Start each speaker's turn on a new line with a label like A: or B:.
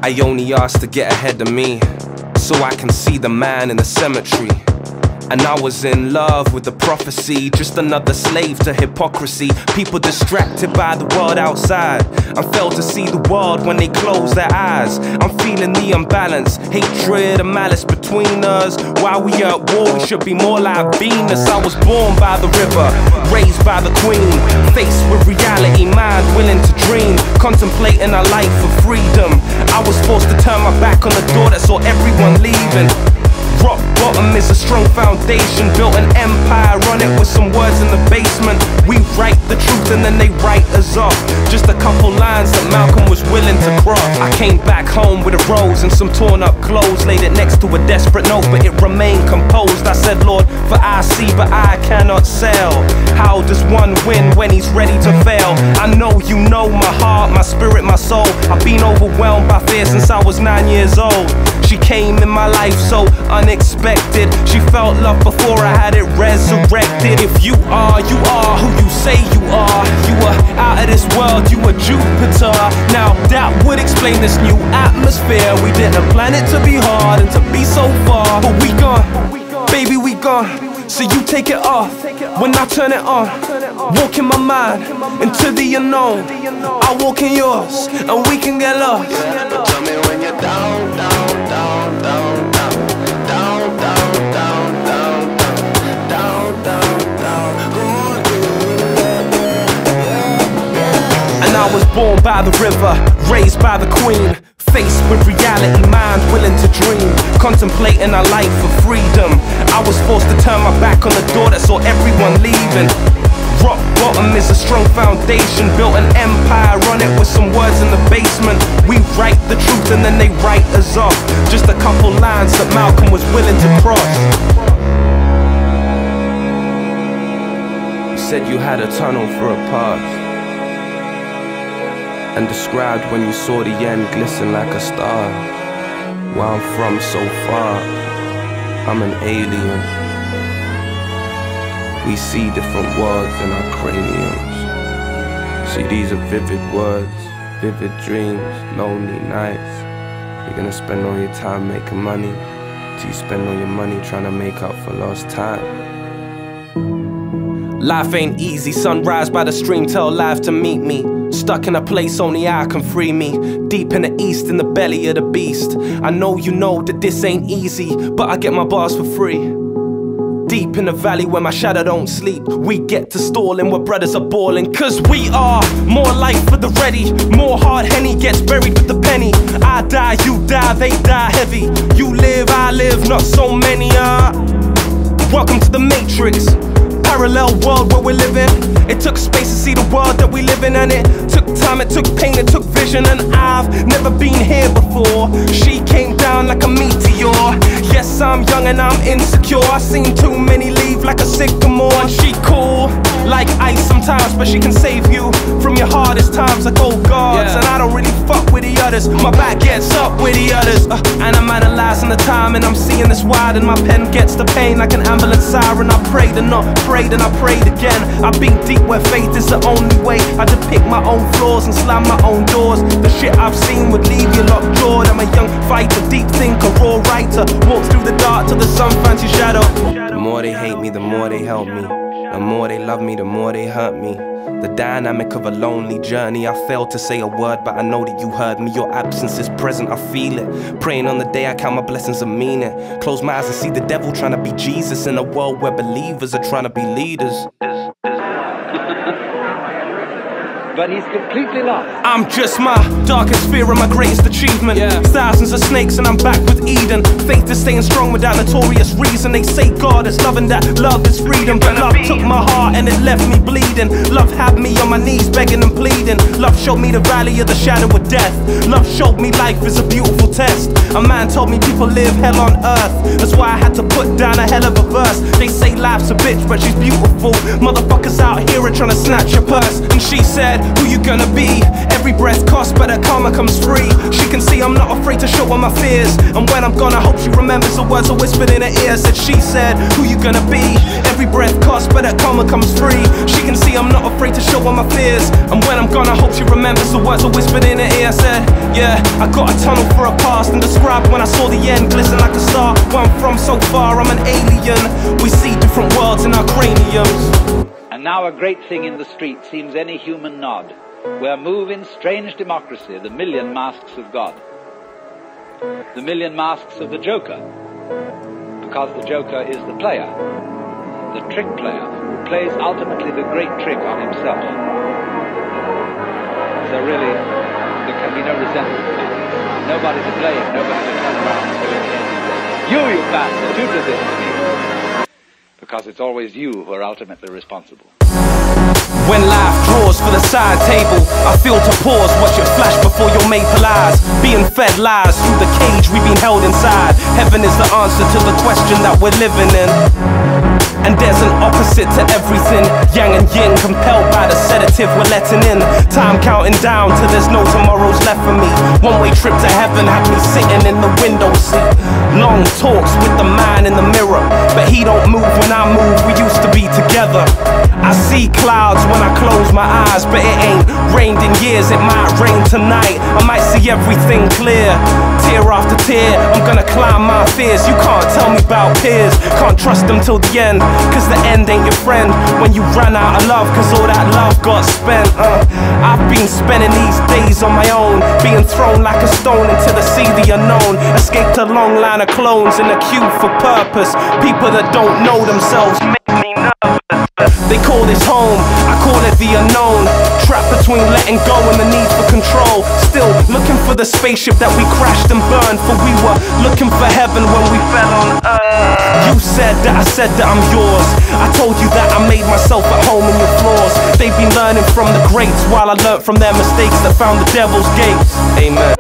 A: I only ask to get ahead of me, so I can see the man in the cemetery. And I was in love with the prophecy, just another slave to hypocrisy. People distracted by the world outside and fail to see the world when they close their eyes. I'm feeling the imbalance, hatred and malice between us. While we are at war, we should be more like Venus. I was born by the river, raised by the queen, faced with reality, mind willing to dream, contemplating a life for freedom. I was forced to turn my back on the door that saw everyone leaving. Rock bottom is a strong foundation, built an empire, run it with some words in the basement. We write the truth and then they write us off. Just a couple lines that Malcolm was willing to cross. I came back home with a rose and some torn up clothes, laid it next to a desperate note, but it remained composed. I said, Lord, for I see but I cannot sell. How does one win when he's ready to fail? I know you know my heart, my spirit, my soul. I've been overwhelmed by fear since I was 9 years old. She came in my life so unexpected. She felt love before I had it resurrected. If you are who you say you are. You were out of this world, you were Jupiter. Now that would explain this new atmosphere. We didn't plan it to be hard and to be so far, but we gone, baby, we gone. So you take it off when I turn it on. Walk in my mind into the unknown. I walk in yours and we can get lost.
B: But tell me when you're down, down, down, down, down, down, down, down, down, down, down, down.
A: And I was born by the river, raised by the queen, faced with reality, mind willing to dream, contemplating a life for freedom. I was forced to turn my back on the door that saw everyone leaving. Rock bottom is a strong foundation, built an empire, run it with some words in the basement. We write the truth and then they write us off. Just a couple lines that Malcolm was willing to cross. You said you had a tunnel for a path, and described when you saw the end glisten like a star. Where I'm from so far, I'm an alien. We see different worlds in our craniums. See, these are vivid words, vivid dreams, lonely nights. You're gonna spend all your time making money, till you spend all your money trying to make up for lost time. Life ain't easy, sunrise by the stream, tell life to meet me. Stuck in a place only I can free me. Deep in the east, in the belly of the beast. I know you know that this ain't easy, but I get my bars for free. Deep in the valley where my shadow don't sleep, we get to stalling where brothers are balling. Cause we are more life for the ready. More hard Henny gets buried with the penny. I die, you die, they die heavy. You live, I live, not so many are. Welcome to the Matrix, parallel world where we're living. It took space to see the world that we live in, and it took time, it took pain, it took vision. And I've never been here before. She came down like a meteor. Yes, I'm young and I'm insecure. I've seen too many leave like a sycamore. And she cool like ice sometimes, but she can save you from your hardest times like old gods. And I don't really fuck with the others, my back gets up with the others. And I'm analyzing the time and I'm seeing this wide, and my pen gets the pain like an ambulance siren. I prayed and not prayed and I prayed again. I've been deep where faith is the only way. I depict my own flaws and slam my own doors. The shit I've seen would leave you lockjawed. I'm a young fighter, deep thinker, raw writer. Walk through the dark till the sun finds your shadow. The more they hate me, the more they help me. The more they love me, the more they hurt me. The dynamic of a lonely journey. I failed to say a word, but I know that you heard me. Your absence is present, I feel it. Praying on the day I count my blessings and mean it. Close my eyes and see the devil trying to be Jesus in a world where believers are trying to be leaders.
C: But he's completely lost.
A: I'm just my darkest fear and my greatest achievement. Thousands of snakes and I'm back with Eden. Faith is staying strong without notorious reason. They say God is love and that love is freedom, but love took my heart and it left me bleeding. Love had me on my knees begging and pleading. Love showed me the valley of the shadow of death. Love showed me life is a beautiful test. A man told me people live hell on earth. That's why I had to put down a hell of a verse. They say life's a bitch but she's beautiful. Motherfuckers out here are trying to snatch your purse. And she said, who you gonna be? Every breath costs, but her karma comes free. She can see I'm not afraid to show her my fears, and when I'm gone I hope she remembers the words I whispered in her ear. Said she said, who you gonna be? Every breath costs, but her karma comes free. She can see I'm not afraid to show her my fears, and when I'm gone I hope she remembers the words I whispered in her ear. Said, yeah, I got a tunnel for a past, and described when I saw the end glisten like a star. Where I'm from so far, I'm an alien. We see different worlds in our craniums.
C: And now a great thing in the street seems any human nod, where move in strange democracy the million masks of God. The million masks of the Joker, because the Joker is the player, the trick player, who plays ultimately the great trick on himself. So really, there can be no resentment about this. Nobody to blame, nobody to turn around and say, you bastard, you did this to me. Because it's always you who are ultimately responsible.
A: When life draws for the side table, I feel to pause, watch it flash before your maple eyes. Being fed lies through the cage we've been held inside. Heaven is the answer to the question that we're living in. And there's an opposite to everything, yang and yin, compelled by the sedative we're letting in. Time counting down till there's no tomorrows left for me. One-way trip to heaven had me sitting in the window seat. Long talks with the man in the mirror, but he don't move when I move, we used to be together. I see clouds when I close my eyes, but it ain't rained in years, it might rain tonight. I might see everything clear, tear after tear, I'm gonna climb my fears. You can't tell me about peers, can't trust them till the end, cause the end ain't your friend when you ran out of love, cause all that love got spent. I've been spending these days on my own, being thrown like a stone into the sea, the unknown. Escaped a long line of clones in a queue for purpose. People that don't know themselves make me nervous. They call this home, I call it the unknown. Trapped between letting go and the need for control. Still looking for the spaceship that we crashed and burned, for we were looking for heaven when we fell on earth. You said that I said that I'm yours. I told you that I made myself at home in your flaws. They've been learning from the greats while I learnt from their mistakes that found the devil's gates. Amen.